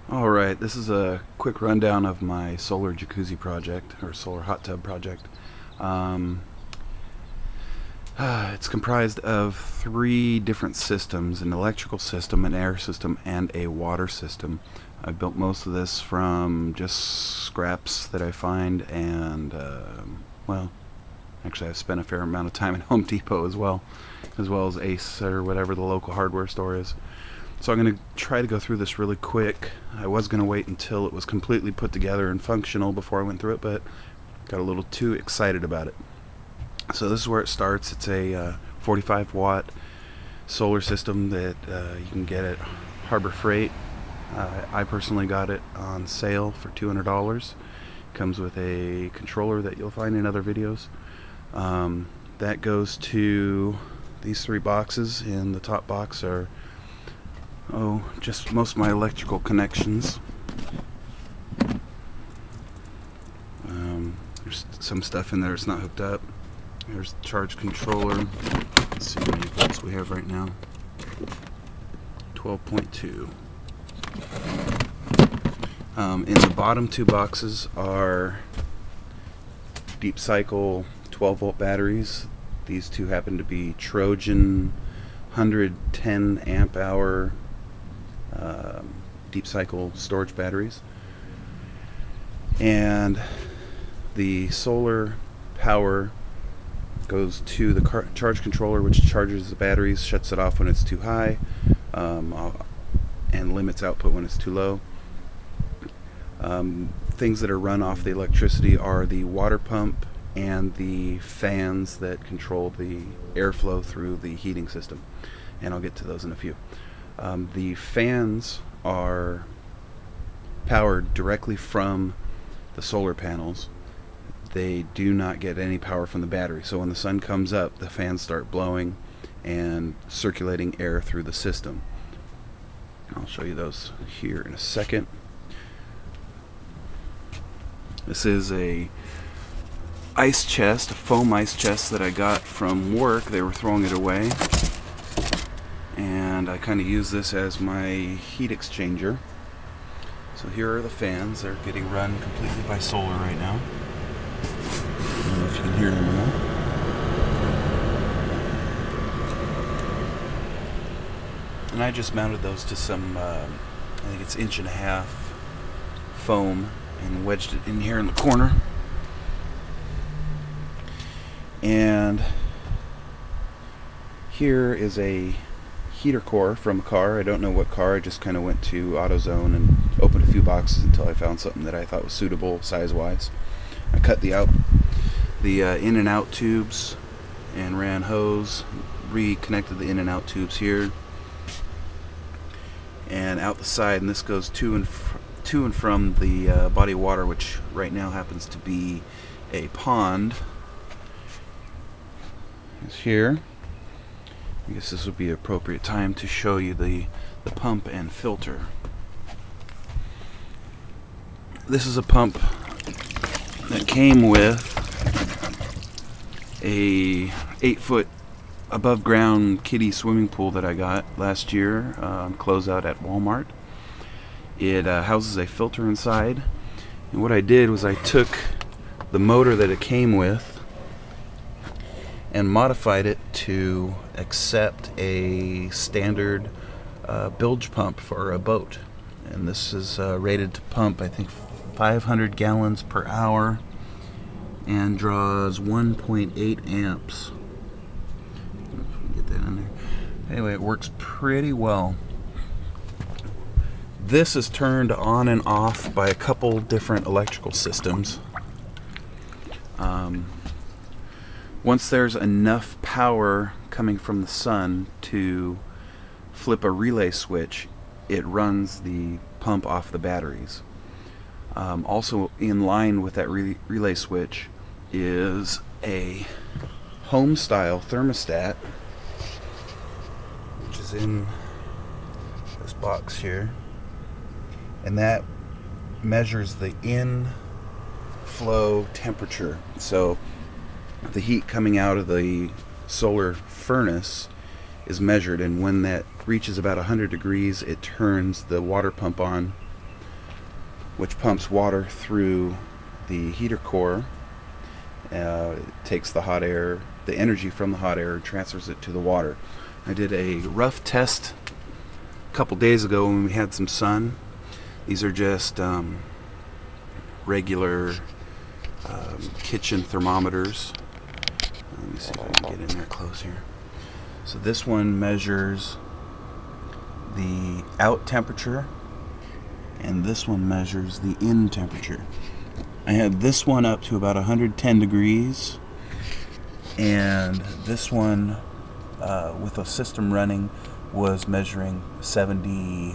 Alright, this is a quick rundown of my solar jacuzzi project, or solar hot tub project. Um, it's comprised of three different systems: an electrical system, an air system, and a water system. I built most of this from just scraps that I find, and, well, actually I've spent a fair amount of time at Home Depot as well as Ace or whatever the local hardware store is. So I'm going to try to go through this really quick. I was going to wait until it was completely put together and functional before I went through it, but got a little too excited about it. So this is where it starts. It's a 45 watt solar system that you can get at Harbor Freight. I personally got it on sale for $200. Comes with a controller that you'll find in other videos. That goes to these three boxes. In the top box are just most of my electrical connections. There's some stuff in there that's not hooked up. There's the charge controller. Let's see how many volts we have right now. 12.2. In the bottom two boxes are deep cycle 12 volt batteries. These two happen to be Trojan 110 amp hour deep cycle storage batteries, and the solar power goes to the charge controller, which charges the batteries, shuts it off when it's too high, and limits output when it's too low. Things that are run off the electricity are the water pump and the fans that control the airflow through the heating system, and I'll get to those in a few. The fans are powered directly from the solar panels. They do not get any power from the battery, so when the sun comes up, the fans start blowing and circulating air through the system. I'll show you those here in a second. This is a ice chest, a foam ice chest that I got from work. They were throwing it away, and I kind of use this as my heat exchanger. So here are the fans. They're getting run completely by solar right now. I don't know if you can hear them or not. And I just mounted those to some, I think it's 1.5" foam, and wedged it in here in the corner. And here is a heater core from a car. I don't know what car. I just kind of went to AutoZone and opened a few boxes until I found something that I thought was suitable size-wise. I cut the in and out tubes and ran hose, reconnected the in and out tubes here and out the side, and this goes to and from the body of water, which right now happens to be a pond. It's here. I guess this would be an appropriate time to show you the pump and filter. This is a pump that came with a 8-foot above ground kiddie swimming pool that I got last year, closeout at Walmart. It houses a filter inside, and what I did was I took the motor that it came with and modified it to accept a standard bilge pump for a boat. And this is rated to pump, I think, 500 gallons per hour and draws 1.8 amps. I don't know if we can get that in there. Anyway, it works pretty well. This is turned on and off by a couple different electrical systems. Once there's enough power coming from the sun to flip a relay switch, it runs the pump off the batteries. Also in line with that relay switch is a home style thermostat, which is in this box here, and that measures the inflow temperature. So the heat coming out of the solar furnace is measured, and when that reaches about 100 degrees, it turns the water pump on which pumps water through the heater core. It takes the hot air, the energy from the hot air, and transfers it to the water. I did a rough test a couple days ago when we had some sun. These are just regular kitchen thermometers. Let me see if I can get in there close here. So this one measures the out temperature, and this one measures the in temperature. I had this one up to about 110 degrees, and this one with a system running was measuring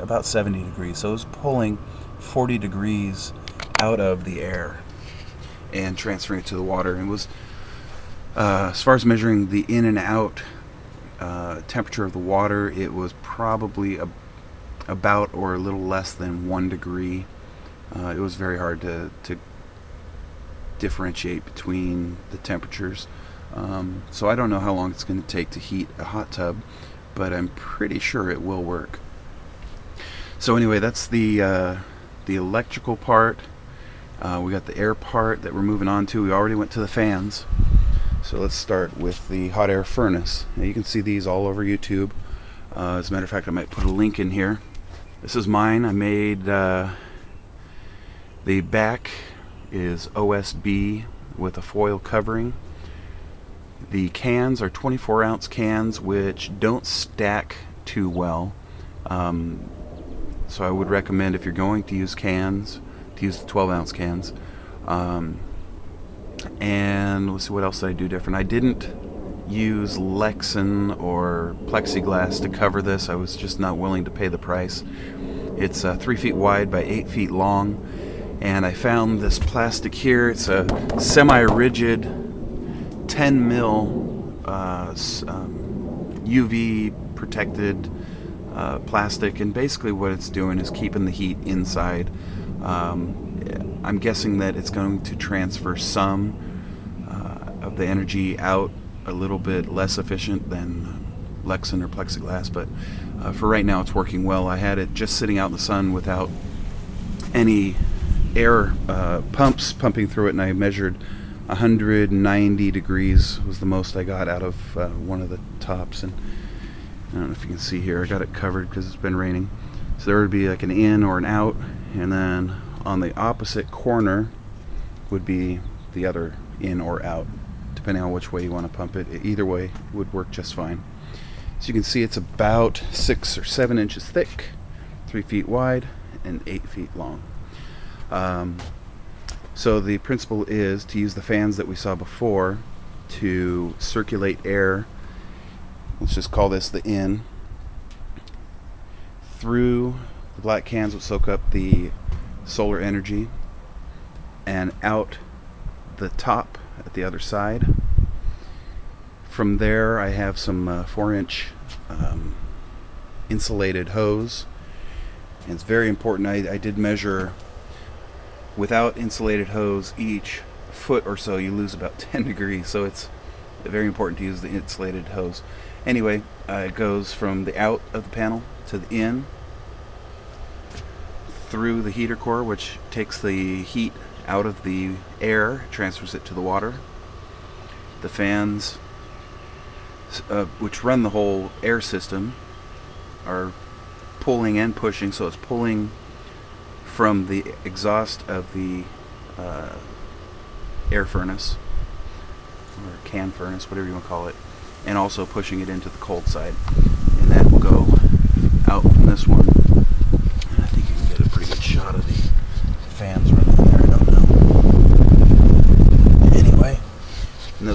about 70 degrees. So it was pulling 40 degrees out of the air and transferring it to the water. And it was as far as measuring the in and out temperature of the water, it was probably about or a little less than 1 degree. It was very hard to differentiate between the temperatures. So I don't know how long it's going to take to heat a hot tub, but I'm pretty sure it will work. So anyway, that's the electrical part. We got the air part that we're moving on to. We already went to the fans. So let's start with the hot air furnace. Now you can see these all over YouTube. As a matter of fact, I might put a link in here. This is mine. I made the back is OSB with a foil covering. The cans are 24-ounce cans, which don't stack too well. So I would recommend, if you're going to use cans, to use the 12-ounce cans. And let's see, what else did I do different? I didn't use Lexan or plexiglass to cover this. I was just not willing to pay the price. It's 3 feet wide by 8 feet long, and I found this plastic here. It's a semi-rigid 10 mil UV protected plastic, and basically what it's doing is keeping the heat inside. I'm guessing that it's going to transfer some of the energy out, a little bit less efficient than Lexan or plexiglass, but for right now it's working well. I had it just sitting out in the sun without any air pumps pumping through it, and I measured 190 degrees was the most I got out of one of the tops. And I don't know if you can see here, I got it covered because it's been raining. So there would be like an in or an out, and then on the opposite corner would be the other in or out, depending on which way you want to pump it. Either way would work just fine. So you can see it's about 6 or 7 inches thick, 3 feet wide, and 8 feet long. So the principle is to use the fans that we saw before to circulate air. Let's just call this the in. Through the black cans will soak up the solar energy, and out the top at the other side. From there I have some 4-inch insulated hose, and it's very important. I did measure, without insulated hose, each foot or so you lose about 10 degrees, so it's very important to use the insulated hose. Anyway, it goes from the out of the panel to the in, through the heater core, which takes the heat out of the air, transfers it to the water. The fans, which run the whole air system, are pulling and pushing, so it's pulling from the exhaust of the air furnace, or can furnace, whatever you want to call it, and also pushing it into the cold side. And that will go out from this one. And I think you can get a pretty good shot of the fans running in there, I don't know. Anyway,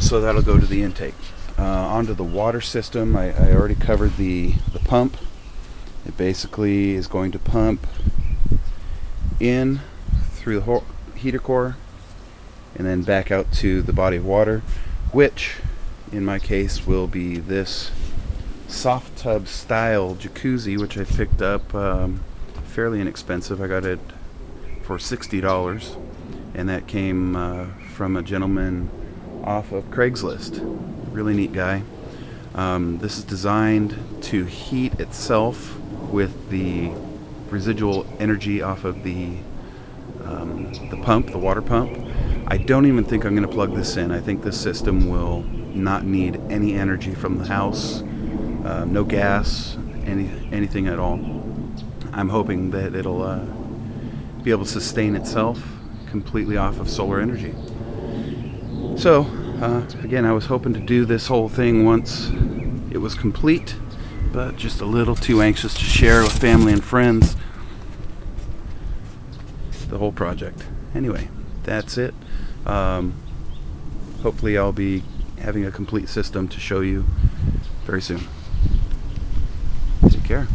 so that'll go to the intake. Onto the water system, I already covered the pump. It basically is going to pump in through the whole heater core and then back out to the body of water, which in my case will be this soft tub style jacuzzi, which I picked up fairly inexpensive. I got it for $60, and that came from a gentleman off of Craigslist. Really neat guy. This is designed to heat itself with the residual energy off of the the pump, the water pump. I don't even think I'm going to plug this in. I think this system will not need any energy from the house, no gas, anything at all. I'm hoping that it'll be able to sustain itself completely off of solar energy. So, again, I was hoping to do this whole thing once it was complete, but just a little too anxious to share with family and friends the whole project. Anyway, that's it. Hopefully I'll be having a complete system to show you very soon. Take care.